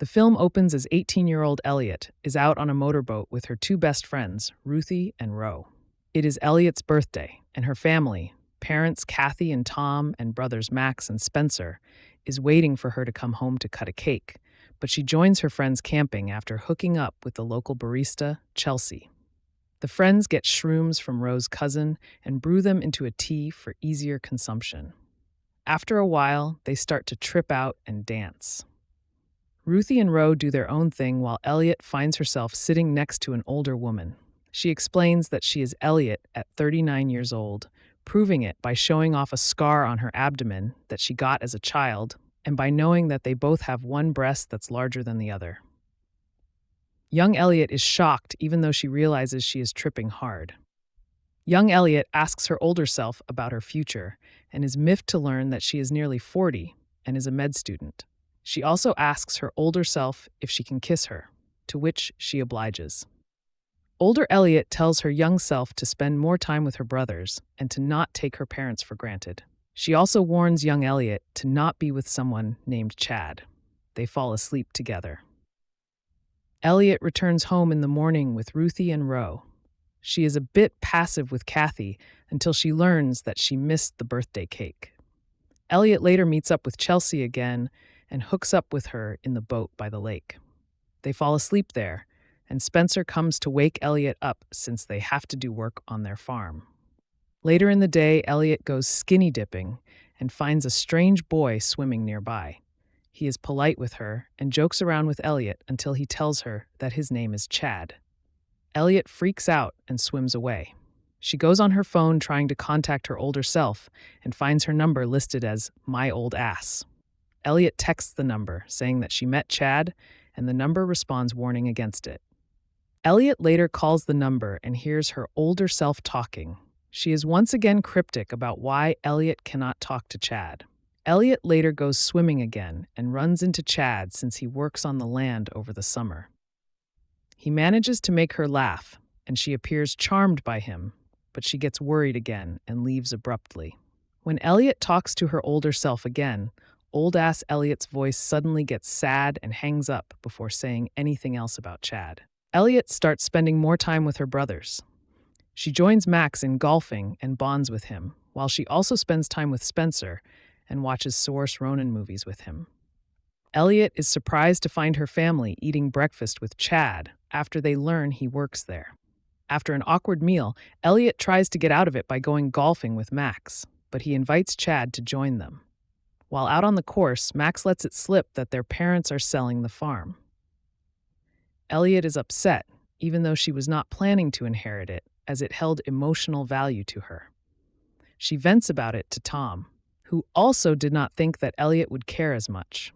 The film opens as 18-year-old Elliott is out on a motorboat with her two best friends, Ruthie and Ro. It is Elliott's birthday, and her family, parents Kathy and Tom and brothers Max and Spencer, is waiting for her to come home to cut a cake, but she joins her friends camping after hooking up with the local barista, Chelsea. The friends get shrooms from Ro's cousin and brew them into a tea for easier consumption. After a while, they start to trip out and dance. Ruthie and Ro do their own thing while Elliott finds herself sitting next to an older woman. She explains that she is Elliott at 39 years old, proving it by showing off a scar on her abdomen that she got as a child, and by knowing that they both have one breast that's larger than the other. Young Elliott is shocked even though she realizes she is tripping hard. Young Elliott asks her older self about her future and is miffed to learn that she is nearly 40 and is a med student. She also asks her older self if she can kiss her, to which she obliges. Older Elliott tells her young self to spend more time with her brothers and to not take her parents for granted. She also warns young Elliott to not be with someone named Chad. They fall asleep together. Elliott returns home in the morning with Ruthie and Ro. She is a bit passive with Kathy until she learns that she missed the birthday cake. Elliott later meets up with Chelsea again and hooks up with her in the boat by the lake. They fall asleep there, and Spencer comes to wake Elliott up since they have to do work on their farm. Later in the day, Elliott goes skinny dipping and finds a strange boy swimming nearby. He is polite with her and jokes around with Elliott until he tells her that his name is Chad. Elliott freaks out and swims away. She goes on her phone trying to contact her older self and finds her number listed as "my old ass." Elliott texts the number, saying that she met Chad, and the number responds warning against it. Elliott later calls the number and hears her older self talking. She is once again cryptic about why Elliott cannot talk to Chad. Elliott later goes swimming again and runs into Chad since he works on the land over the summer. He manages to make her laugh, and she appears charmed by him, but she gets worried again and leaves abruptly. When Elliott talks to her older self again, old-ass Elliott's voice suddenly gets sad and hangs up before saying anything else about Chad. Elliott starts spending more time with her brothers. She joins Max in golfing and bonds with him, while she also spends time with Spencer and watches Saoirse Ronan movies with him. Elliott is surprised to find her family eating breakfast with Chad after they learn he works there. After an awkward meal, Elliott tries to get out of it by going golfing with Max, but he invites Chad to join them. While out on the course, Max lets it slip that their parents are selling the farm. Elliott is upset, even though she was not planning to inherit it, as it held emotional value to her. She vents about it to Tom, who also did not think that Elliott would care as much.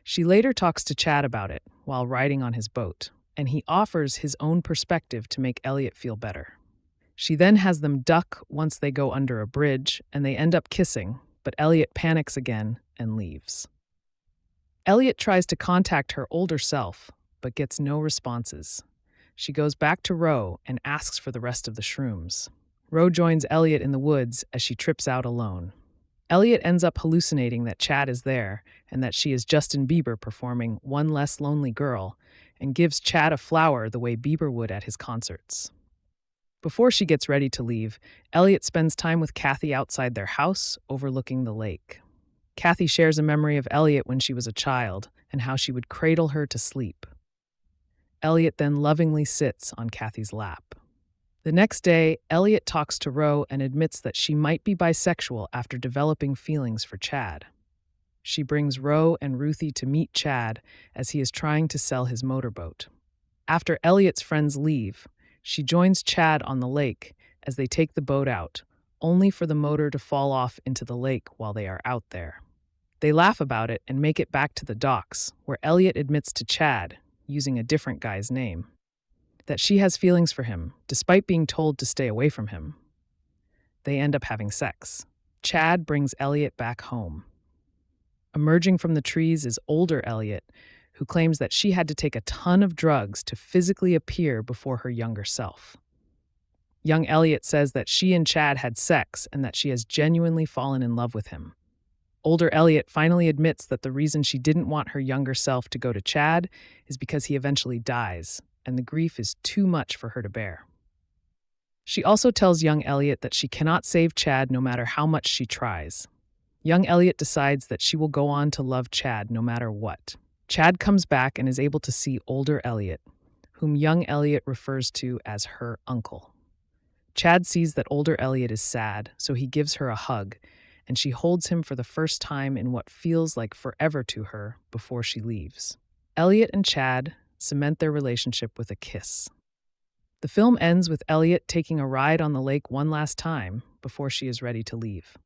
She later talks to Chad about it while riding on his boat, and he offers his own perspective to make Elliott feel better. She then has them duck once they go under a bridge, and they end up kissing, but Elliott panics again and leaves. Elliott tries to contact her older self, but gets no responses. She goes back to Ro and asks for the rest of the shrooms. Ro joins Elliott in the woods as she trips out alone. Elliott ends up hallucinating that Chad is there and that she is Justin Bieber performing One Less Lonely Girl, and gives Chad a flower the way Bieber would at his concerts. Before she gets ready to leave, Elliott spends time with Kathy outside their house, overlooking the lake. Kathy shares a memory of Elliott when she was a child and how she would cradle her to sleep. Elliott then lovingly sits on Kathy's lap. The next day, Elliott talks to Ro and admits that she might be bisexual after developing feelings for Chad. She brings Ro and Ruthie to meet Chad as he is trying to sell his motorboat. After Elliott's friends leave, she joins Chad on the lake as they take the boat out, only for the motor to fall off into the lake while they are out there. They laugh about it and make it back to the docks, where Elliott admits to Chad, using a different guy's name, that she has feelings for him, despite being told to stay away from him. They end up having sex. Chad brings Elliott back home. Emerging from the trees is older Elliott, who claims that she had to take a ton of drugs to physically appear before her younger self. Young Elliott says that she and Chad had sex and that she has genuinely fallen in love with him. Older Elliott finally admits that the reason she didn't want her younger self to go to Chad is because he eventually dies, and the grief is too much for her to bear. She also tells young Elliott that she cannot save Chad no matter how much she tries. Young Elliott decides that she will go on to love Chad no matter what. Chad comes back and is able to see older Elliott, whom young Elliott refers to as her uncle. Chad sees that older Elliott is sad, so he gives her a hug, and she holds him for the first time in what feels like forever to her before she leaves. Elliott and Chad cement their relationship with a kiss. The film ends with Elliott taking a ride on the lake one last time before she is ready to leave.